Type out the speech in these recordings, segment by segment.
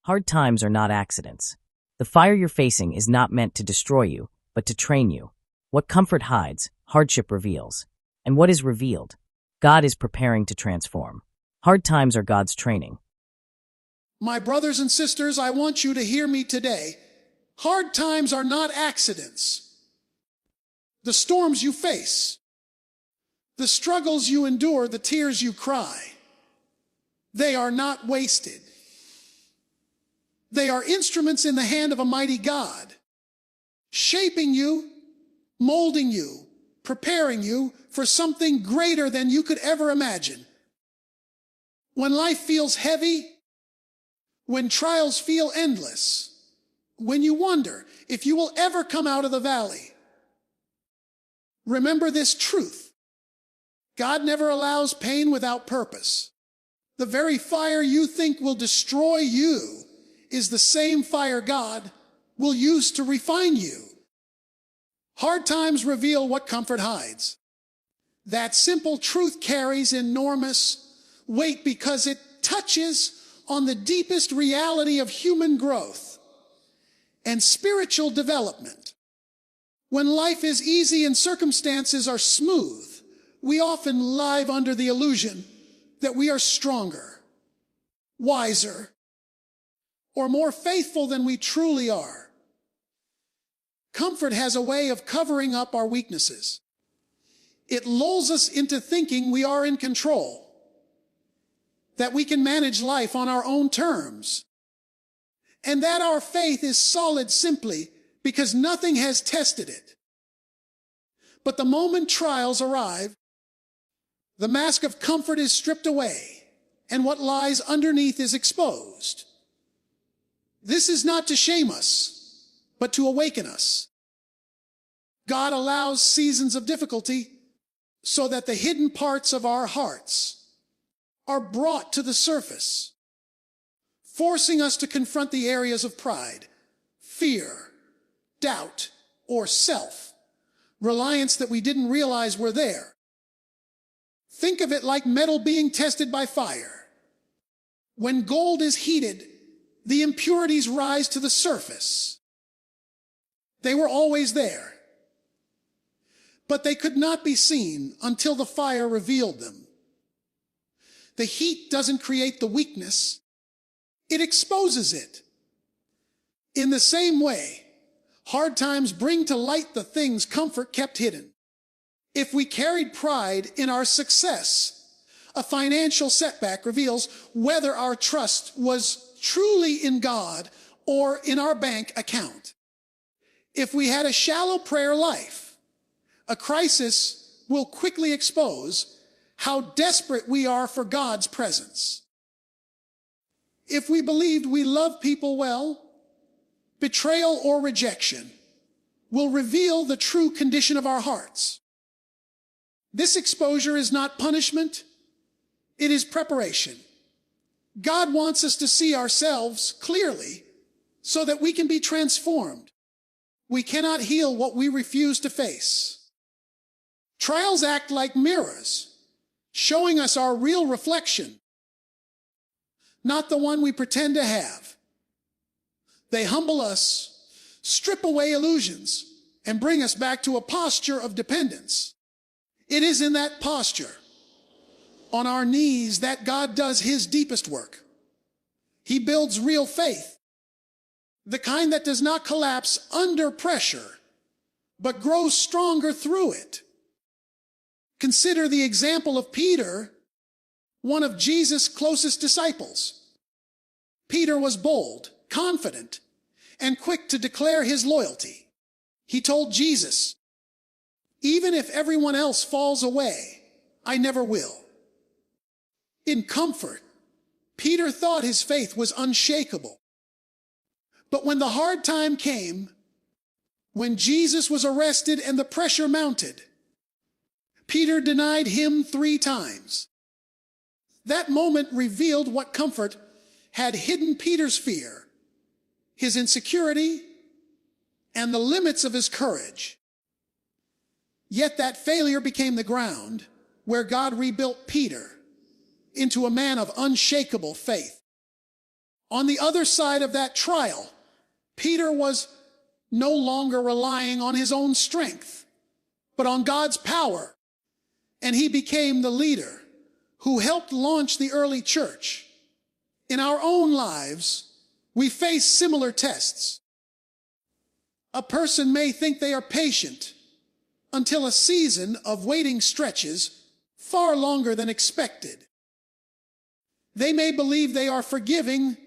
Hard times are not accidents. The fire you're facing is not meant to destroy you, but to train you. What comfort hides, hardship reveals. And what is revealed, God is preparing to transform. Hard times are God's training. My brothers and sisters, I want you to hear me today. Hard times are not accidents. The storms you face, the struggles you endure, the tears you cry, they are not wasted. They are instruments in the hand of a mighty God, shaping you, molding you, preparing you for something greater than you could ever imagine. When life feels heavy, when trials feel endless, when you wonder if you will ever come out of the valley, remember this truth. God never allows pain without purpose. The very fire you think will destroy you is the same fire God will use to refine you. Hard times reveal what comfort hides. That simple truth carries enormous weight because it touches on the deepest reality of human growth and spiritual development. When life is easy and circumstances are smooth, we often live under the illusion that we are stronger, wiser, or more faithful than we truly are. Comfort has a way of covering up our weaknesses. It lulls us into thinking we are in control, that we can manage life on our own terms, and that our faith is solid simply because nothing has tested it. But the moment trials arrive, the mask of comfort is stripped away, and what lies underneath is exposed. This is not to shame us, but to awaken us. God allows seasons of difficulty so that the hidden parts of our hearts are brought to the surface, forcing us to confront the areas of pride, fear, doubt, or self-reliance that we didn't realize were there. Think of it like metal being tested by fire. When gold is heated, the impurities rise to the surface. They were always there, but they could not be seen until the fire revealed them. The heat doesn't create the weakness, it exposes it. In the same way, hard times bring to light the things comfort kept hidden. If we carried pride in our success, a financial setback reveals whether our trust was truly in God or in our bank account. If we had a shallow prayer life, a crisis will quickly expose how desperate we are for God's presence. If we believed we love people well, betrayal or rejection will reveal the true condition of our hearts. This exposure is not punishment, it is preparation. God wants us to see ourselves clearly so that we can be transformed. We cannot heal what we refuse to face. Trials act like mirrors, showing us our real reflection, not the one we pretend to have. They humble us, strip away illusions, and bring us back to a posture of dependence. It is in that posture, on our knees, that God does his deepest work. He builds real faith, the kind that does not collapse under pressure, but grows stronger through it. Consider the example of Peter, one of Jesus' closest disciples. Peter was bold, confident, and quick to declare his loyalty. He told Jesus, "Even if everyone else falls away, I never will." In comfort, Peter thought his faith was unshakable. But when the hard time came, when Jesus was arrested and the pressure mounted, Peter denied him 3 times. That moment revealed what comfort had hidden Peter's fear, his insecurity, and the limits of his courage. Yet that failure became the ground where God rebuilt Peter into a man of unshakable faith. On the other side of that trial, Peter was no longer relying on his own strength, but on God's power. And he became the leader who helped launch the early church. In our own lives, we face similar tests. A person may think they are patient until a season of waiting stretches far longer than expected. They may believe they are forgiving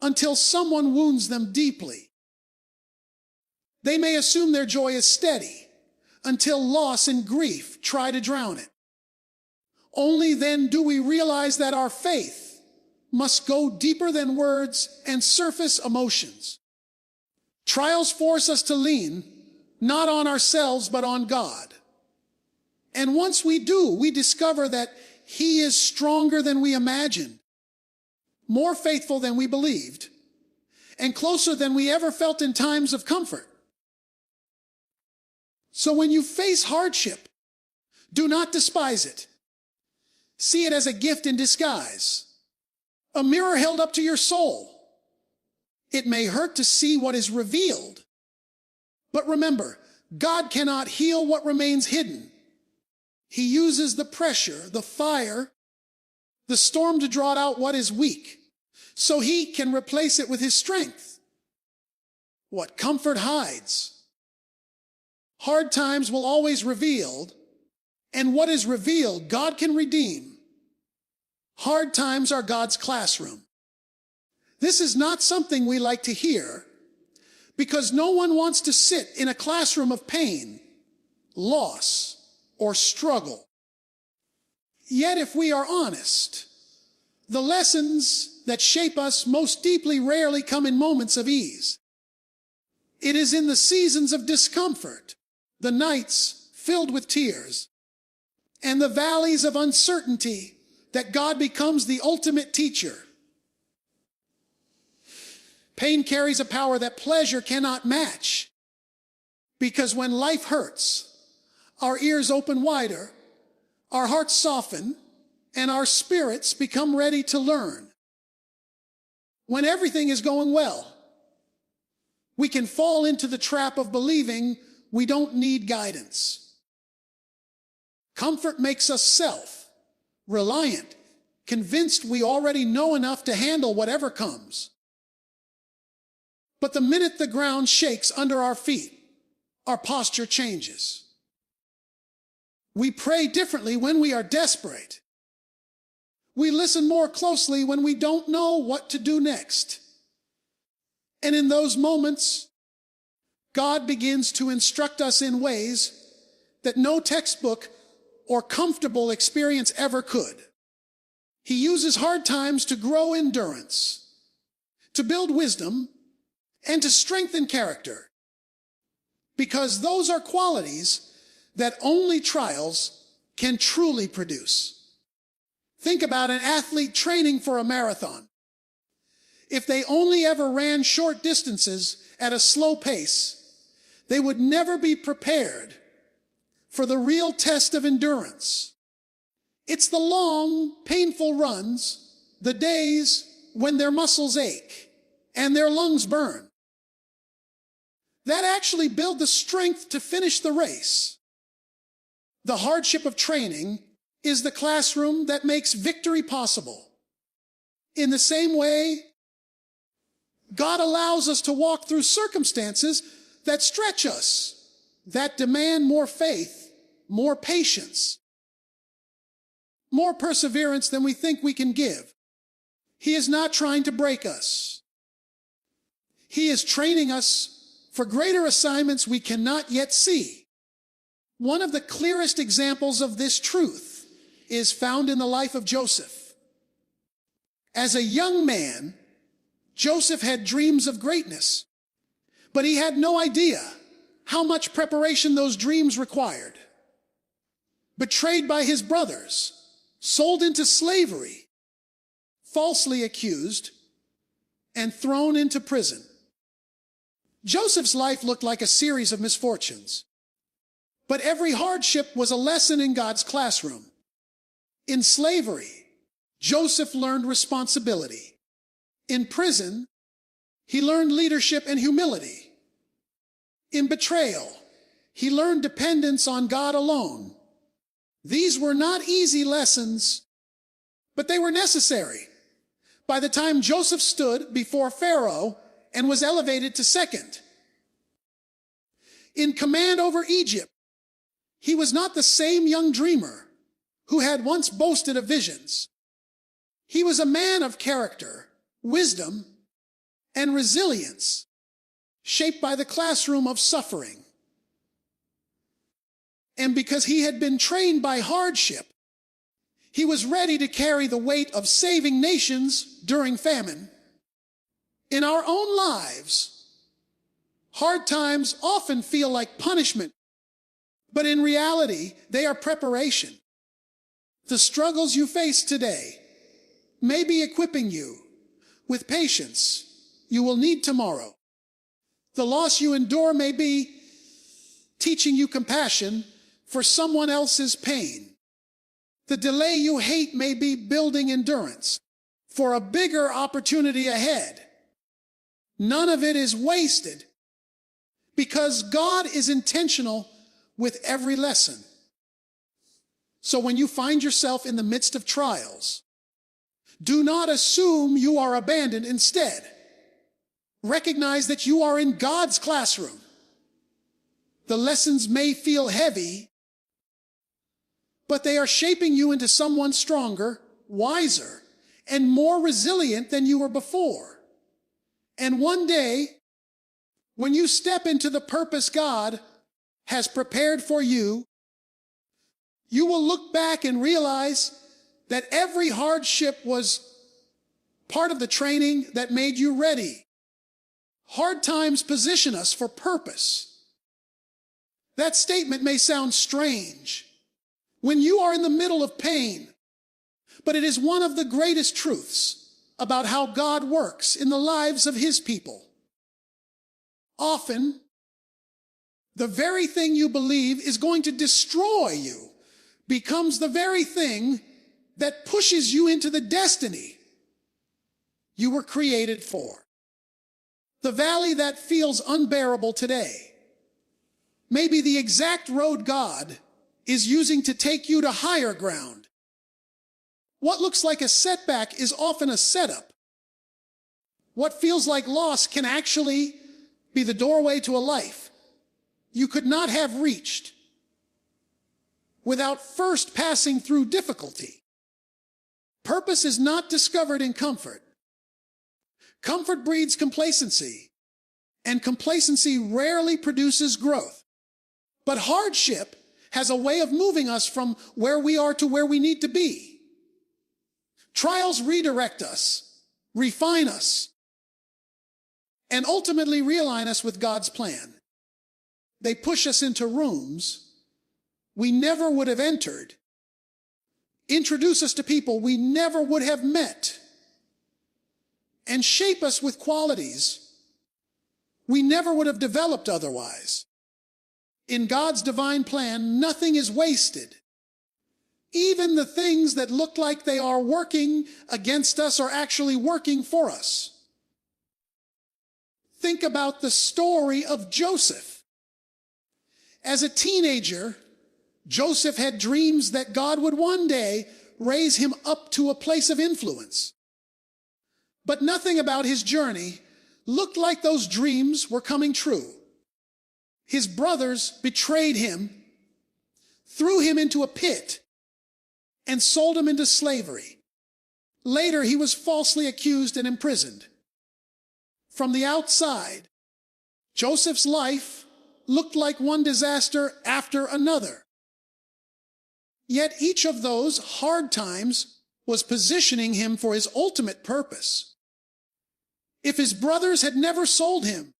until someone wounds them deeply. They may assume their joy is steady until loss and grief try to drown it. Only then do we realize that our faith must go deeper than words and surface emotions. Trials force us to lean not on ourselves but on God. And once we do, we discover that He is stronger than we imagined, more faithful than we believed, and closer than we ever felt in times of comfort. So when you face hardship, do not despise it. See it as a gift in disguise, a mirror held up to your soul. It may hurt to see what is revealed, but remember, God cannot heal what remains hidden. He uses the pressure, the fire, the storm to draw out what is weak, so He can replace it with His strength. What comfort hides. Hard times will always revealed, and what is revealed, God can redeem. Hard times are God's classroom. This is not something we like to hear, because no one wants to sit in a classroom of pain, loss, or struggle. Yet if we are honest, the lessons that shape us most deeply rarely come in moments of ease. It is in the seasons of discomfort, the nights filled with tears, and the valleys of uncertainty that God becomes the ultimate teacher. Pain carries a power that pleasure cannot match, because when life hurts, our ears open wider, our hearts soften, and our spirits become ready to learn. When everything is going well, we can fall into the trap of believing we don't need guidance. Comfort makes us self-reliant, convinced we already know enough to handle whatever comes. But the minute the ground shakes under our feet, our posture changes. We pray differently when we are desperate. We listen more closely when we don't know what to do next. And in those moments, God begins to instruct us in ways that no textbook or comfortable experience ever could. He uses hard times to grow endurance, to build wisdom, and to strengthen character, because those are qualities that only trials can truly produce. Think about an athlete training for a marathon. If they only ever ran short distances at a slow pace, they would never be prepared for the real test of endurance. It's the long, painful runs, the days when their muscles ache and their lungs burn, that actually build the strength to finish the race. The hardship of training is the classroom that makes victory possible. In the same way, God allows us to walk through circumstances that stretch us, that demand more faith, more patience, more perseverance than we think we can give. He is not trying to break us. He is training us for greater assignments we cannot yet see. One of the clearest examples of this truth is found in the life of Joseph. As a young man, Joseph had dreams of greatness, but he had no idea how much preparation those dreams required. Betrayed by his brothers, sold into slavery, falsely accused, and thrown into prison. Joseph's life looked like a series of misfortunes, but every hardship was a lesson in God's classroom. In slavery, Joseph learned responsibility. In prison, he learned leadership and humility. In betrayal, he learned dependence on God alone. These were not easy lessons, but they were necessary. By the time Joseph stood before Pharaoh and was elevated to second in command over Egypt, he was not the same young dreamer who had once boasted of visions. He was a man of character, wisdom, and resilience, shaped by the classroom of suffering. And because he had been trained by hardship, he was ready to carry the weight of saving nations during famine. In our own lives, hard times often feel like punishment, but in reality, they are preparation. The struggles you face today may be equipping you with patience you will need tomorrow. The loss you endure may be teaching you compassion for someone else's pain. The delay you hate may be building endurance for a bigger opportunity ahead. None of it is wasted because God is intentional with every lesson. So when you find yourself in the midst of trials, do not assume you are abandoned. Instead, recognize that you are in God's classroom. The lessons may feel heavy, but they are shaping you into someone stronger, wiser, and more resilient than you were before. And one day, when you step into the purpose God has prepared for you, you will look back and realize that every hardship was part of the training that made you ready. Hard times position us for purpose. That statement may sound strange when you are in the middle of pain, but it is one of the greatest truths about how God works in the lives of his people. Often, the very thing you believe is going to destroy you becomes the very thing that pushes you into the destiny you were created for. The valley that feels unbearable today may be the exact road God is using to take you to higher ground. What looks like a setback is often a setup. What feels like loss can actually be the doorway to a life you could not have reached without first passing through difficulty. Purpose is not discovered in comfort. Comfort breeds complacency, and complacency rarely produces growth. But hardship has a way of moving us from where we are to where we need to be. Trials redirect us, refine us, and ultimately realign us with God's plan. They push us into rooms we never would have entered, introduce us to people we never would have met, and shape us with qualities we never would have developed otherwise. In God's divine plan, nothing is wasted. Even the things that look like they are working against us are actually working for us. Think about the story of Joseph. As a teenager, Joseph had dreams that God would one day raise him up to a place of influence. But nothing about his journey looked like those dreams were coming true. His brothers betrayed him, threw him into a pit, and sold him into slavery. Later, he was falsely accused and imprisoned. From the outside, Joseph's life looked like one disaster after another. Yet each of those hard times was positioning him for his ultimate purpose. If his brothers had never sold him,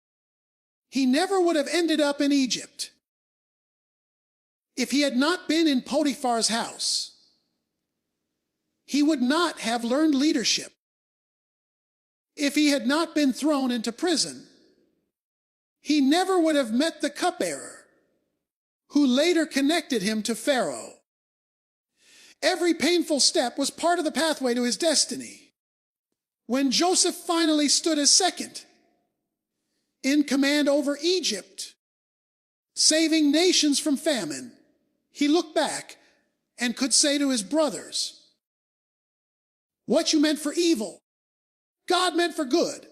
he never would have ended up in Egypt. If he had not been in Potiphar's house, he would not have learned leadership. If he had not been thrown into prison, he never would have met the cupbearer, who later connected him to Pharaoh. Every painful step was part of the pathway to his destiny. When Joseph finally stood as second in command over Egypt, saving nations from famine, he looked back and could say to his brothers, "What you meant for evil, God meant for good."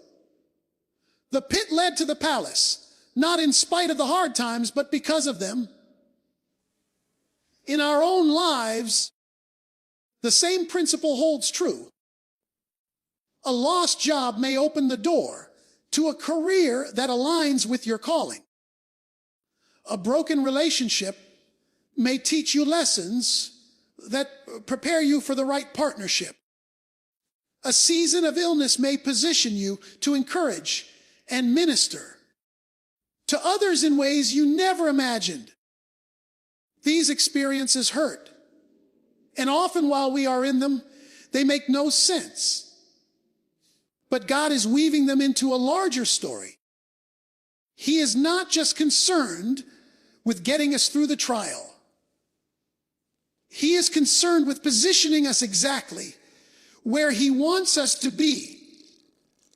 The pit led to the palace, not in spite of the hard times, but because of them. In our own lives, the same principle holds true. A lost job may open the door to a career that aligns with your calling. A broken relationship may teach you lessons that prepare you for the right partnership. A season of illness may position you to encourage and minister to others in ways you never imagined. These experiences hurt, and often while we are in them, they make no sense. But God is weaving them into a larger story. He is not just concerned with getting us through the trial. He is concerned with positioning us exactly where He wants us to be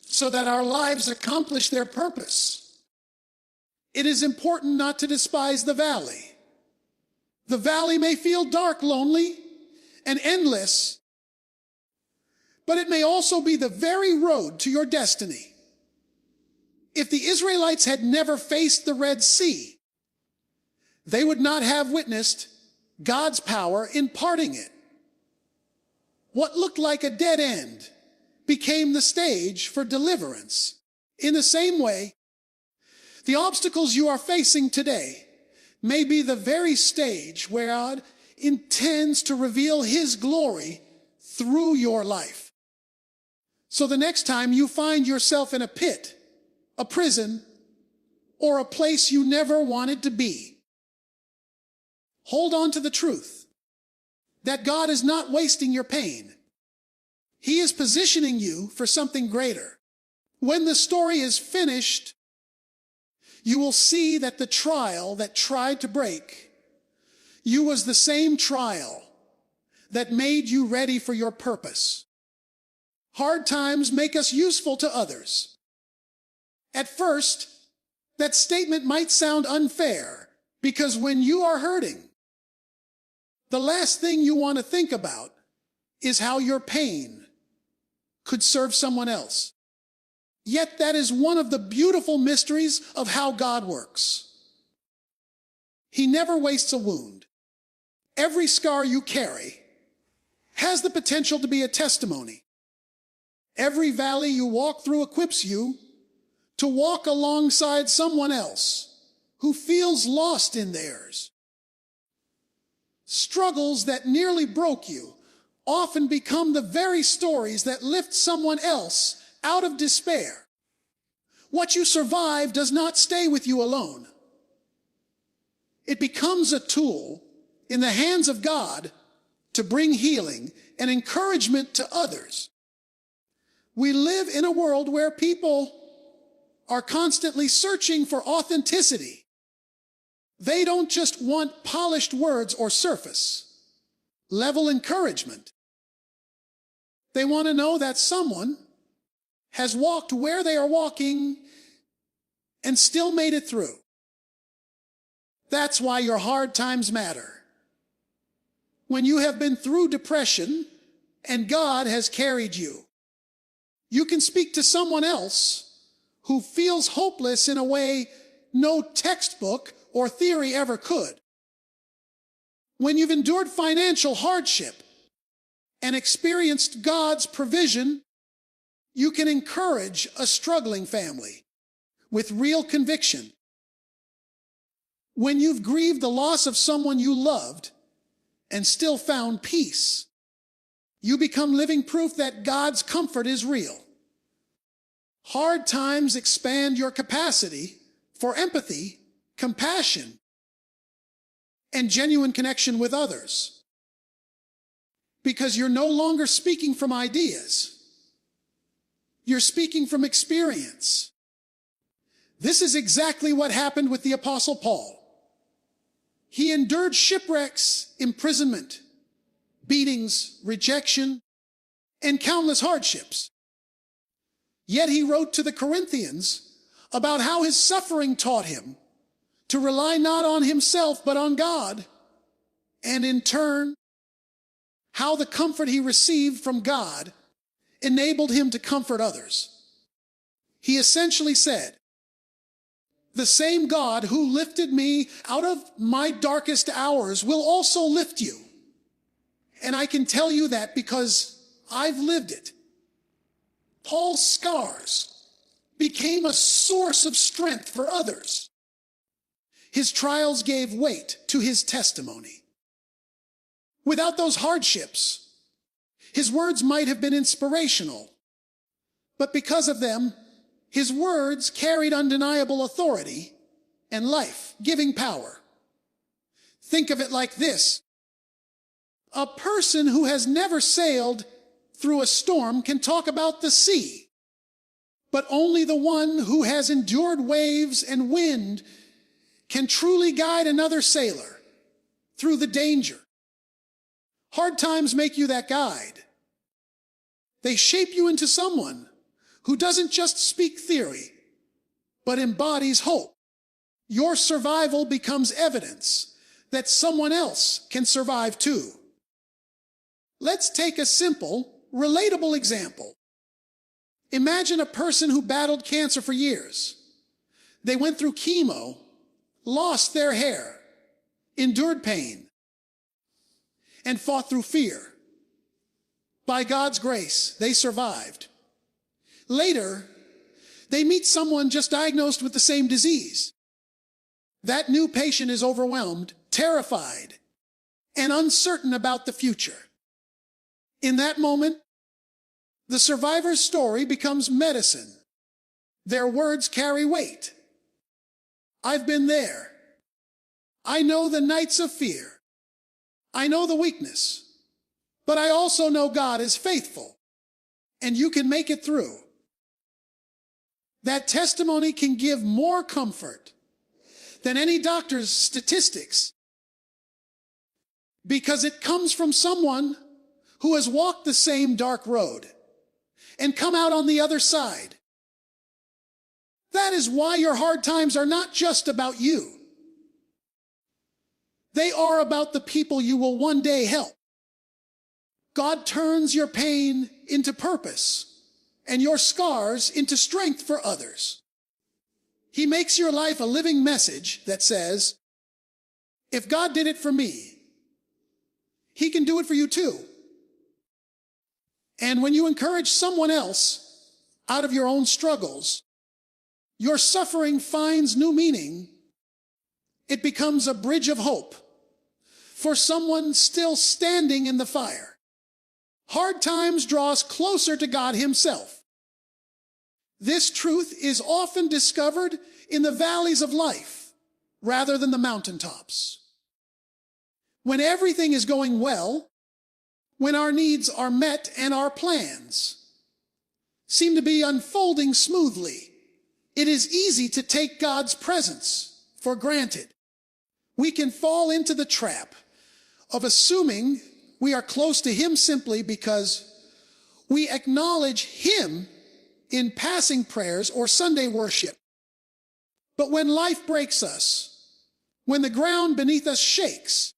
so that our lives accomplish their purpose. It is important not to despise the valley. The valley may feel dark, lonely, and endless, but it may also be the very road to your destiny. If the Israelites had never faced the Red Sea, they would not have witnessed God's power in parting it. What looked like a dead end became the stage for deliverance. In the same way, the obstacles you are facing today may be the very stage where God intends to reveal His glory through your life. So the next time you find yourself in a pit, a prison, or a place you never wanted to be, hold on to the truth that God is not wasting your pain. He is positioning you for something greater. When the story is finished, you will see that the trial that tried to break you was the same trial that made you ready for your purpose. Hard times make us useful to others. At first, that statement might sound unfair because when you are hurting, the last thing you want to think about is how your pain could serve someone else. Yet that is one of the beautiful mysteries of how God works. He never wastes a wound. Every scar you carry has the potential to be a testimony. Every valley you walk through equips you to walk alongside someone else who feels lost in theirs. Struggles that nearly broke you often become the very stories that lift someone else out of despair. What you survive does not stay with you alone. It becomes a tool in the hands of God to bring healing and encouragement to others. We live in a world where people are constantly searching for authenticity. They don't just want polished words or surface level encouragement. They want to know that someone has walked where they are walking and still made it through. That's why your hard times matter. When you have been through depression and God has carried you, you can speak to someone else who feels hopeless in a way no textbook or theory ever could. When you've endured financial hardship and experienced God's provision, you can encourage a struggling family with real conviction. When you've grieved the loss of someone you loved and still found peace, you become living proof that God's comfort is real. Hard times expand your capacity for empathy, compassion, and genuine connection with others. Because you're no longer speaking from ideas. You're speaking from experience. This is exactly what happened with the Apostle Paul. He endured shipwrecks, imprisonment, beatings, rejection, and countless hardships. Yet he wrote to the Corinthians about how his suffering taught him to rely not on himself but on God, and in turn, how the comfort he received from God enabled him to comfort others. He essentially said, "The same God who lifted me out of my darkest hours will also lift you." And I can tell you that because I've lived it. Paul's scars became a source of strength for others. His trials gave weight to his testimony. Without those hardships, his words might have been inspirational, but because of them, his words carried undeniable authority and life-giving power. Think of it like this. A person who has never sailed through a storm can talk about the sea, but only the one who has endured waves and wind can truly guide another sailor through the danger. Hard times make you that guide. They shape you into someone who doesn't just speak theory, but embodies hope. Your survival becomes evidence that someone else can survive too. Let's take a simple, relatable example. Imagine a person who battled cancer for years. They went through chemo, lost their hair, endured pain, and fought through fear. By God's grace, they survived. Later, they meet someone just diagnosed with the same disease. That new patient is overwhelmed, terrified, and uncertain about the future. In that moment, the survivor's story becomes medicine. Their words carry weight. I've been there. I know the nights of fear. I know the weakness. But I also know God is faithful, and you can make it through. That testimony can give more comfort than any doctor's statistics, because it comes from someone who has walked the same dark road and come out on the other side. That is why your hard times are not just about you. They are about the people you will one day help. God turns your pain into purpose and your scars into strength for others. He makes your life a living message that says, if God did it for me, He can do it for you too. And when you encourage someone else out of your own struggles, your suffering finds new meaning. It becomes a bridge of hope for someone still standing in the fire. Hard times draw us closer to God Himself. This truth is often discovered in the valleys of life rather than the mountaintops. When everything is going well, when our needs are met and our plans seem to be unfolding smoothly, it is easy to take God's presence for granted. We can fall into the trap of assuming we are close to Him simply because we acknowledge Him in passing prayers or Sunday worship. But when life breaks us, when the ground beneath us shakes,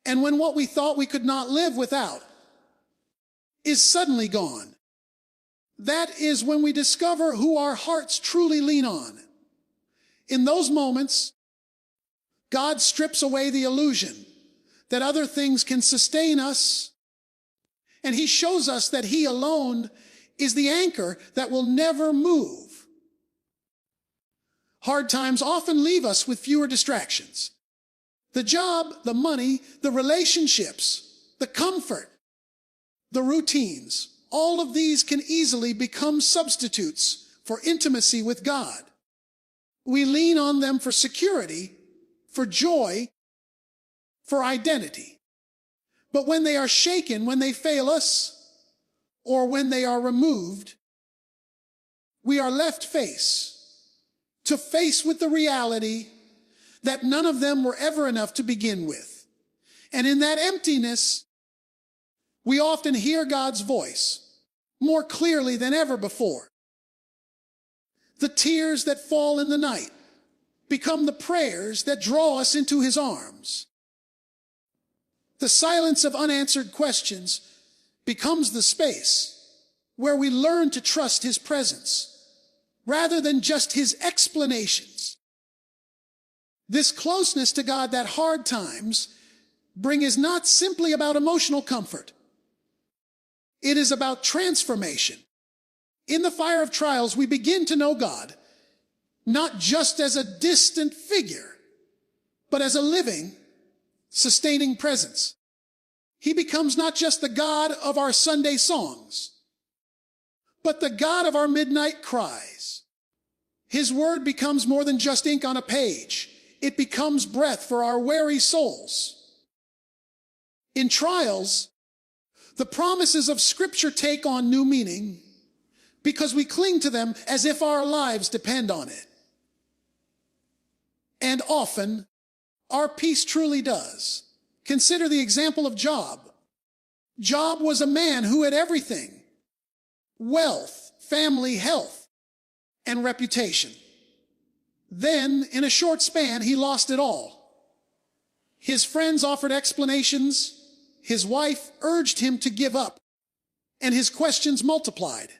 and when what we thought we could not live without is suddenly gone, that is when we discover who our hearts truly lean on. In those moments, God strips away the illusion that other things can sustain us, and He shows us that He alone is the anchor that will never move. Hard times often leave us with fewer distractions. The job, the money, the relationships, the comfort, the routines, all of these can easily become substitutes for intimacy with God. We lean on them for security, for joy, for identity. But when they are shaken, when they fail us, or when they are removed, we are left face to face with the reality that none of them were ever enough to begin with. And in that emptiness, we often hear God's voice more clearly than ever before. The tears that fall in the night become the prayers that draw us into his arms. The silence of unanswered questions becomes the space where we learn to trust his presence rather than just his explanations. This closeness to God that hard times bring is not simply about emotional comfort. It is about transformation. In the fire of trials, we begin to know God, not just as a distant figure, but as a living, sustaining presence. He becomes not just the God of our Sunday songs, but the God of our midnight cries. His word becomes more than just ink on a page. It becomes breath for our weary souls. In trials, the promises of Scripture take on new meaning because we cling to them as if our lives depend on it. And often, our peace truly does. Consider the example of Job. Job was a man who had everything: wealth, family, health, and reputation. Then, in a short span, he lost it all. His friends offered explanations, his wife urged him to give up, and his questions multiplied.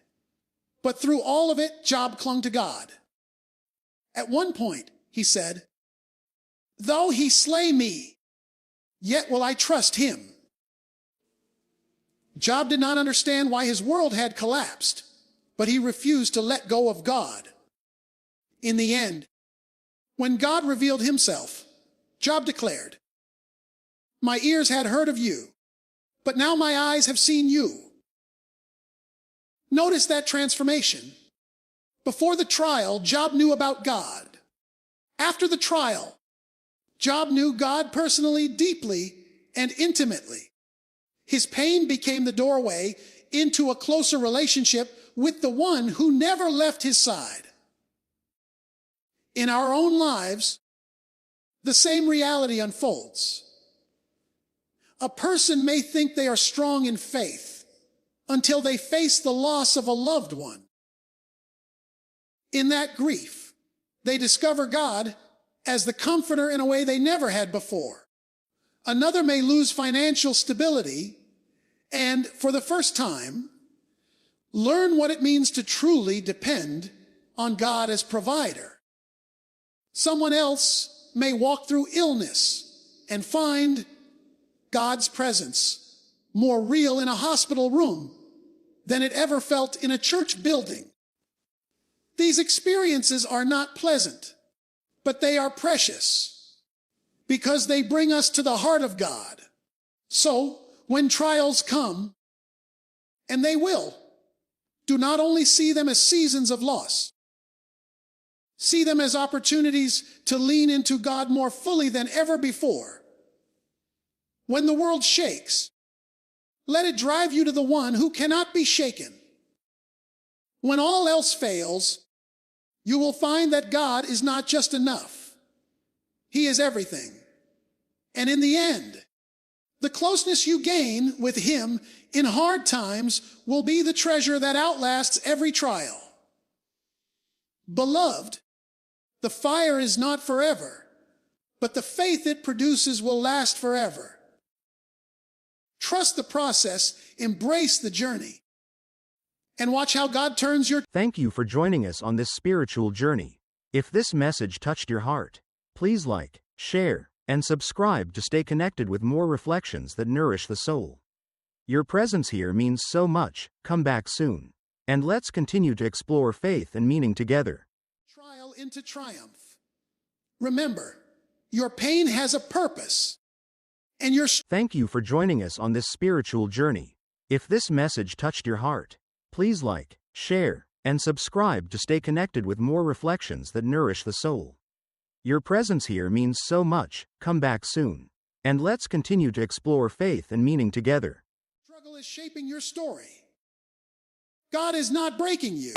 But through all of it, Job clung to God. At one point, he said, "Though he slay me, yet will I trust him." Job did not understand why his world had collapsed, but he refused to let go of God. In the end, when God revealed himself, Job declared, "My ears had heard of you, but now my eyes have seen you." Notice that transformation. Before the trial, Job knew about God. After the trial, Job knew God personally, deeply, and intimately. His pain became the doorway into a closer relationship with the one who never left his side. In our own lives, the same reality unfolds. A person may think they are strong in faith until they face the loss of a loved one. In that grief, they discover God as the comforter in a way they never had before. Another may lose financial stability and, for the first time, learn what it means to truly depend on God as provider. Someone else may walk through illness and find God's presence more real in a hospital room than it ever felt in a church building. These experiences are not pleasant, but they are precious because they bring us to the heart of God. So, when trials come, and they will, do not only see them as seasons of loss. See them as opportunities to lean into God more fully than ever before. When the world shakes, let it drive you to the one who cannot be shaken. When all else fails, you will find that God is not just enough. He is everything. And in the end, the closeness you gain with him in hard times will be the treasure that outlasts every trial. Beloved, the fire is not forever, but the faith it produces will last forever. Trust the process, embrace the journey, and watch how God turns your... Thank you for joining us on this spiritual journey. If this message touched your heart, please like, share, and subscribe to stay connected with more reflections that nourish the soul. Your presence here means so much. Come back soon, and let's continue to explore faith and meaning together. Trial into triumph. Remember, your pain has a purpose, and your... Thank you for joining us on this spiritual journey. If this message touched your heart, please like, share, and subscribe to stay connected with more reflections that nourish the soul. Your presence here means so much. Come back soon, and let's continue to explore faith and meaning together. Struggle is shaping your story. God is not breaking you.